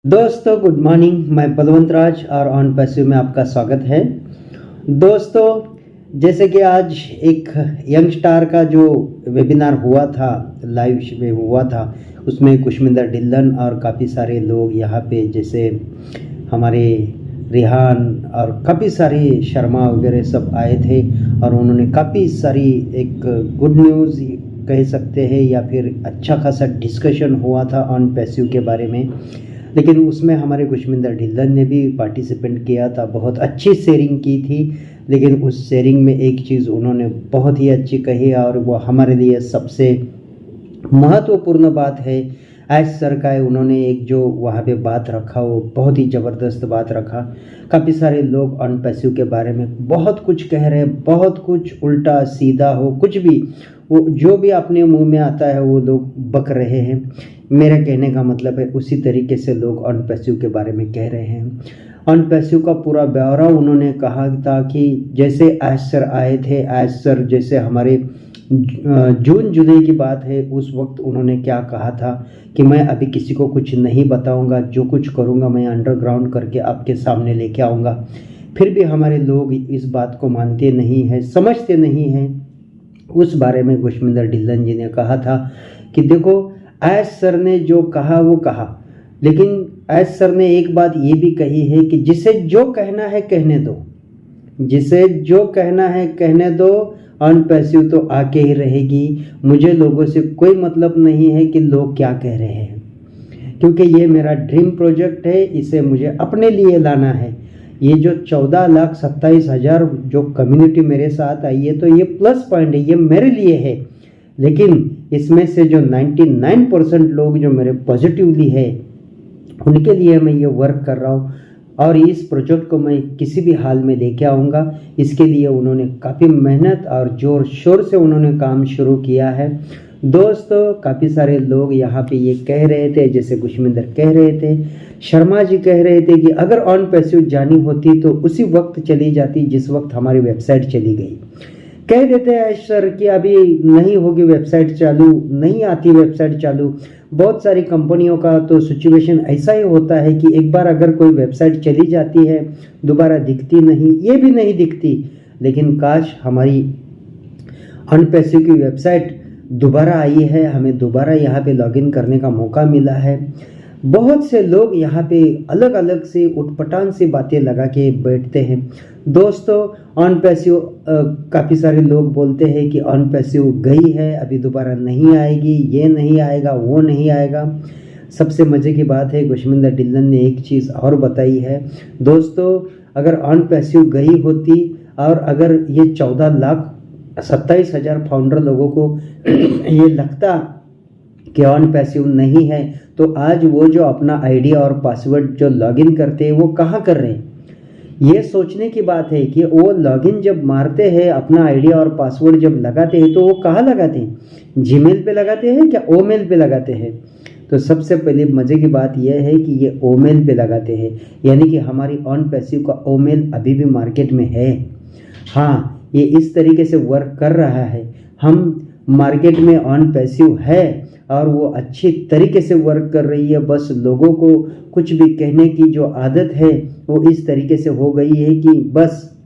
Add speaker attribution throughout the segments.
Speaker 1: दोस्तों good morning, मैं बलवंत राज और ऑन पैसिव में आपका स्वागत है। दोस्तों, जैसे कि आज एक यंग स्टार का जो वेबिनार हुआ था, लाइव में हुआ था, उसमें कुशमिंदर ढिल्लन और काफ़ी सारे लोग यहाँ पे, जैसे हमारे रिहान और काफ़ी सारे शर्मा वगैरह सब आए थे और उन्होंने काफ़ी सारी एक गुड न्यूज़ कह सकते हैं या फिर अच्छा खासा डिस्कशन हुआ था ऑन पैसिव के बारे में। लेकिन उसमें हमारे कुशमिंदर ढिल्लन ने भी पार्टिसिपेंट किया था, बहुत अच्छी शेयरिंग की थी। लेकिन उस शेयरिंग में एक चीज़ उन्होंने बहुत ही अच्छी कही और वो हमारे लिए सबसे महत्वपूर्ण बात है। एज सर का उन्होंने एक जो वहाँ पे बात रखा, वो बहुत ही ज़बरदस्त बात रखा। काफ़ी सारे लोग ऑन पैसिव के बारे में बहुत कुछ कह रहे हैं, बहुत कुछ उल्टा सीधा हो, कुछ भी वो जो भी अपने मुंह में आता है वो लोग बक रहे हैं। मेरा कहने का मतलब है उसी तरीके से लोग ऑन पैसिव के बारे में कह रहे हैं। ऑन पैसिव का पूरा ब्यौरा उन्होंने कहा था कि जैसे एज सर आए थे, एज सर जैसे हमारे जून जुलाई की बात है, उस वक्त उन्होंने क्या कहा था कि मैं अभी किसी को कुछ नहीं बताऊंगा, जो कुछ करूंगा मैं अंडरग्राउंड करके आपके सामने लेके आऊँगा। फिर भी हमारे लोग इस बात को मानते नहीं हैं, समझते नहीं हैं। उस बारे में कुशमिंदर ढिल्लन जी ने कहा था कि देखो, एज सर ने जो कहा वो कहा, लेकिन एज सर ने एक बात ये भी कही है कि जिसे जो कहना है कहने दो, जिसे जो कहना है कहने दो। ऑन पैसिव तो आके ही रहेगी। मुझे लोगों से कोई मतलब नहीं है कि लोग क्या कह रहे हैं, क्योंकि ये मेरा ड्रीम प्रोजेक्ट है, इसे मुझे अपने लिए लाना है। ये जो 14,27,000 जो कम्युनिटी मेरे साथ आई है, तो ये प्लस पॉइंट है, ये मेरे लिए है। लेकिन इसमें से जो 99% लोग जो मेरे पॉजिटिवली है, उनके लिए मैं ये वर्क कर रहा हूँ और इस प्रोजेक्ट को मैं किसी भी हाल में लेके आऊँगा। इसके लिए उन्होंने काफ़ी मेहनत और जोर शोर से उन्होंने काम शुरू किया है। दोस्तों, काफ़ी सारे लोग यहाँ पे ये कह रहे थे, जैसे कुशमिंदर कह रहे थे, शर्मा जी कह रहे थे कि अगर ऑन पैसिव जानी होती तो उसी वक्त चली जाती जिस वक्त हमारी वेबसाइट चली गई। कह देते हैं सर कि अभी नहीं होगी वेबसाइट चालू, नहीं आती वेबसाइट चालू। बहुत सारी कंपनियों का तो सिचुएशन ऐसा ही होता है कि एक बार अगर कोई वेबसाइट चली जाती है, दोबारा दिखती नहीं, ये भी नहीं दिखती। लेकिन काश हमारी ऑन पैसिव की वेबसाइट दोबारा आई है, हमें दोबारा यहाँ पे लॉगिन करने का मौका मिला है। बहुत से लोग यहाँ पे अलग अलग से उटपटांग से बातें लगा के बैठते हैं। दोस्तों, ऑन पैसिव काफ़ी सारे लोग बोलते हैं कि ऑन पैसिव गई है, अभी दोबारा नहीं आएगी, ये नहीं आएगा, वो नहीं आएगा। सबसे मज़े की बात है, कुशमिंदर ढिल्लन ने एक चीज़ और बताई है। दोस्तों, अगर ऑन पैसिव गई होती और अगर ये 14,27,000 फाउंडर लोगों को ये लगता कि ऑन पैसिव नहीं है, तो आज वो जो अपना आईडी और पासवर्ड जो लॉगिन करते हैं वो कहाँ कर रहे हैं। ये सोचने की बात है कि वो लॉगिन जब मारते हैं, अपना आईडी और पासवर्ड जब लगाते हैं, तो वो कहाँ लगाते हैं? जीमेल पे लगाते हैं क्या ओमेल पे लगाते हैं? तो सबसे पहले मज़े की बात यह है कि ये ओमेल पे लगाते हैं, यानी कि हमारी ऑन पैसिव का ओमेल अभी भी मार्केट में है। हाँ, ये इस तरीके से वर्क कर रहा है। हम मार्केट में ऑन पैसिव है और वो अच्छी तरीके से वर्क कर रही है। बस लोगों को कुछ भी कहने की जो आदत है वो इस तरीके से हो गई है कि बस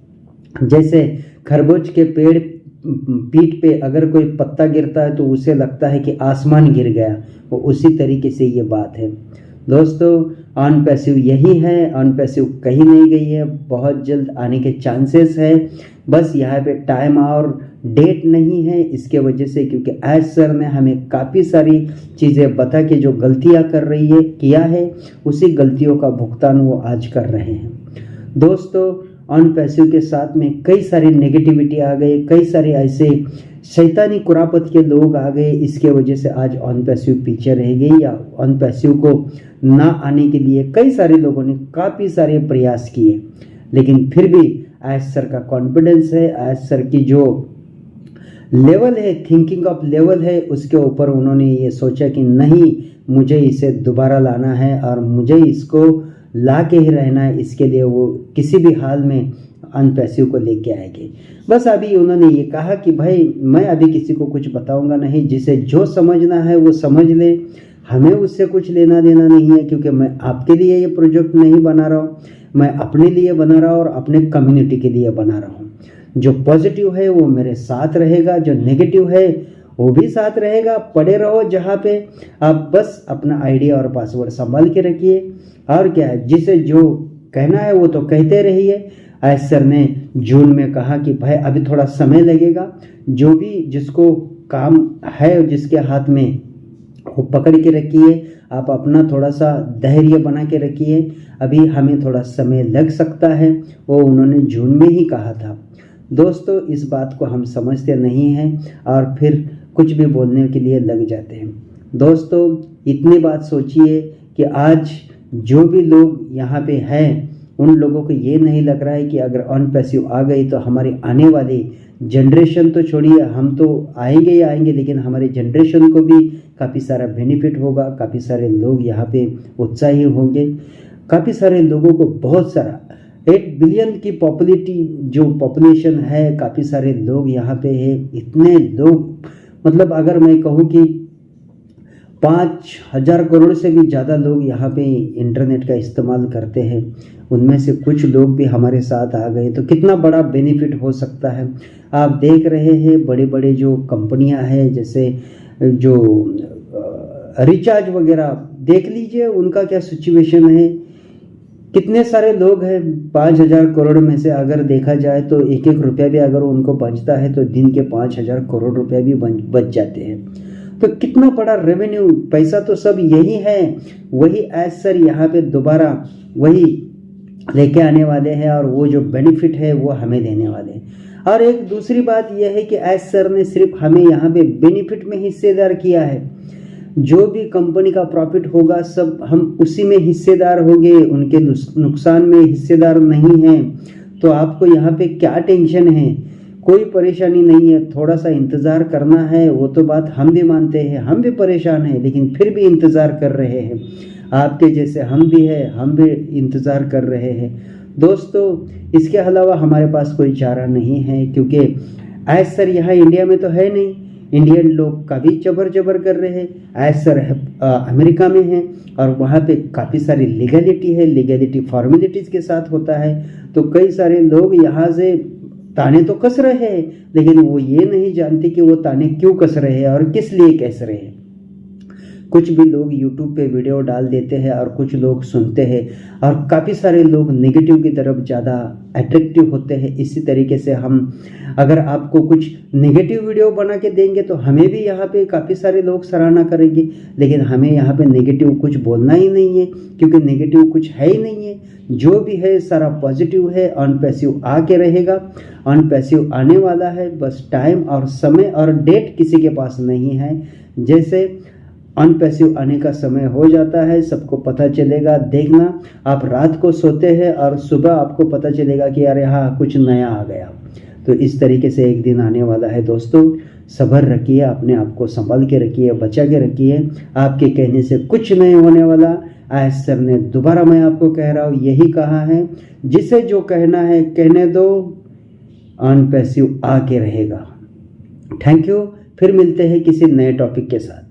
Speaker 1: जैसे खरबूज के पेड़ पीठ पे अगर कोई पत्ता गिरता है तो उसे लगता है कि आसमान गिर गया, वो उसी तरीके से ये बात है। दोस्तों, ऑन पैसिव यही है, ऑन पैसिव कहीं नहीं गई है, बहुत जल्द आने के चांसेस है। बस यहाँ पे टाइम और डेट नहीं है, इसके वजह से, क्योंकि एज सर ने हमें काफ़ी सारी चीज़ें बता के जो गलतियाँ कर रही है किया है, उसी गलतियों का भुगतान वो आज कर रहे हैं। दोस्तों, ऑन पैसिव के साथ में कई सारी नेगेटिविटी आ गई, कई सारे ऐसे शैतानी कुरापत के लोग आ गए, इसके वजह से आज ऑन पैसिव पीछे रह गई, या ऑन पैसिव को ना आने के लिए कई सारे लोगों ने काफ़ी सारे प्रयास किए। लेकिन फिर भी एज सर का कॉन्फिडेंस है, एज सर की जो लेवल है, थिंकिंग ऑफ लेवल है, उसके ऊपर उन्होंने ये सोचा कि नहीं, मुझे इसे दोबारा लाना है और मुझे इसको ला के ही रहना है। इसके लिए वो किसी भी हाल में ऑन पैसिव को लेके आएंगे। बस अभी उन्होंने ये कहा कि भाई मैं अभी किसी को कुछ बताऊंगा नहीं, जिसे जो समझना है वो समझ ले। हमें उससे कुछ लेना देना नहीं है, क्योंकि मैं आपके लिए ये प्रोजेक्ट नहीं बना रहा हूँ, मैं अपने लिए बना रहा हूँ और अपने कम्युनिटी के लिए बना रहा हूँ। जो पॉजिटिव है वो मेरे साथ रहेगा, जो नेगेटिव है वो भी साथ रहेगा। पड़े रहो जहाँ पे, आप बस अपना आईडी और पासवर्ड संभाल के रखिए। और क्या है, जिसे जो कहना है वो तो कहते रहिए। आज सर ने जून में कहा कि भाई अभी थोड़ा समय लगेगा, जो भी जिसको काम है जिसके हाथ में वो पकड़ के रखिए, आप अपना थोड़ा सा धैर्य बना के रखिए, अभी हमें थोड़ा समय लग सकता है, वो उन्होंने जून में ही कहा था। दोस्तों, इस बात को हम समझते नहीं हैं और फिर कुछ भी बोलने के लिए लग जाते हैं। दोस्तों, इतनी बात सोचिए कि आज जो भी लोग यहाँ पे हैं उन लोगों को ये नहीं लग रहा है कि अगर ऑन पैसिव आ गई तो हमारी आने वाली जनरेशन तो छोड़िए, हम तो आएंगे ही आएंगे, लेकिन हमारे जनरेशन को भी काफ़ी सारा बेनिफिट होगा, काफ़ी सारे लोग यहाँ पे उत्साही होंगे, काफ़ी सारे लोगों को बहुत सारा 8 बिलियन की पॉपुलेशन है, काफ़ी सारे लोग यहाँ पे है। इतने लोग, मतलब अगर मैं कहूँ कि 5,000 करोड़ से भी ज़्यादा लोग यहाँ पे इंटरनेट का इस्तेमाल करते हैं, उनमें से कुछ लोग भी हमारे साथ आ गए तो कितना बड़ा बेनिफिट हो सकता है। आप देख रहे हैं बड़े बड़े जो कंपनियां हैं, जैसे जो रिचार्ज वगैरह देख लीजिए, उनका क्या सिचुएशन है। कितने सारे लोग हैं, 5,000 करोड़ में से अगर देखा जाए तो एक एक रुपया भी अगर उनको बचता है तो दिन के 5,000 करोड़ रुपया भी बच जाते हैं। तो कितना बड़ा रेवेन्यू, पैसा तो सब यही है। वही एज सर यहाँ पे दोबारा वही लेके आने वाले हैं और वो जो बेनिफिट है वो हमें देने वाले हैं। और एक दूसरी बात यह है कि एज सर ने सिर्फ हमें यहाँ पे बेनिफिट में हिस्सेदार किया है। जो भी कंपनी का प्रॉफिट होगा सब हम उसी में हिस्सेदार होंगे, उनके नुकसान में हिस्सेदार नहीं है। तो आपको यहाँ पे क्या टेंशन है, कोई परेशानी नहीं है। थोड़ा सा इंतज़ार करना है, वो तो बात हम भी मानते हैं, हम भी परेशान हैं, लेकिन फिर भी इंतज़ार कर रहे हैं। आपके जैसे हम भी हैं, हम भी इंतज़ार कर रहे हैं। दोस्तों, इसके अलावा हमारे पास कोई चारा नहीं है, क्योंकि एज सर यहाँ इंडिया में तो है नहीं। इंडियन लोग काफ़ी जबर कर रहे हैं। एज सर अमेरिका में हैं और वहाँ पे काफ़ी सारी लीगलिटी है, लीगलिटी फॉर्मेलिटीज़ के साथ होता है। तो कई सारे लोग यहाँ से ताने तो कस रहे हैं, लेकिन वो ये नहीं जानते कि वो ताने क्यों कस रहे हैं और किस लिए कस रहे हैं। कुछ भी लोग YouTube पे वीडियो डाल देते हैं और कुछ लोग सुनते हैं, और काफ़ी सारे लोग नेगेटिव की तरफ ज़्यादा अट्रैक्टिव होते हैं। इसी तरीके से हम अगर आपको कुछ नेगेटिव वीडियो बना के देंगे तो हमें भी यहाँ पे काफ़ी सारे लोग सराहना करेंगे, लेकिन हमें यहाँ पे नेगेटिव कुछ बोलना ही नहीं है, क्योंकि नेगेटिव कुछ है ही नहीं है। जो भी है सारा पॉजिटिव है। ऑन पैसिव आके रहेगा, ऑन पैसिव आने वाला है, बस टाइम और समय और डेट किसी के पास नहीं है। जैसे ऑन पैसिव आने का समय हो जाता है, सबको पता चलेगा। देखना, आप रात को सोते हैं और सुबह आपको पता चलेगा कि अरे हाँ, कुछ नया आ गया। तो इस तरीके से एक दिन आने वाला है। दोस्तों, सब्र रखिए, अपने आप को संभाल के रखिए, बचा के रखिए। आपके कहने से कुछ नहीं होने वाला। आज सर ने दोबारा, मैं आपको कह रहा हूँ, यही कहा है, जिसे जो कहना है कहने दो, ऑन पैसिव आके रहेगा। Thank you. फिर मिलते हैं किसी नए टॉपिक के साथ।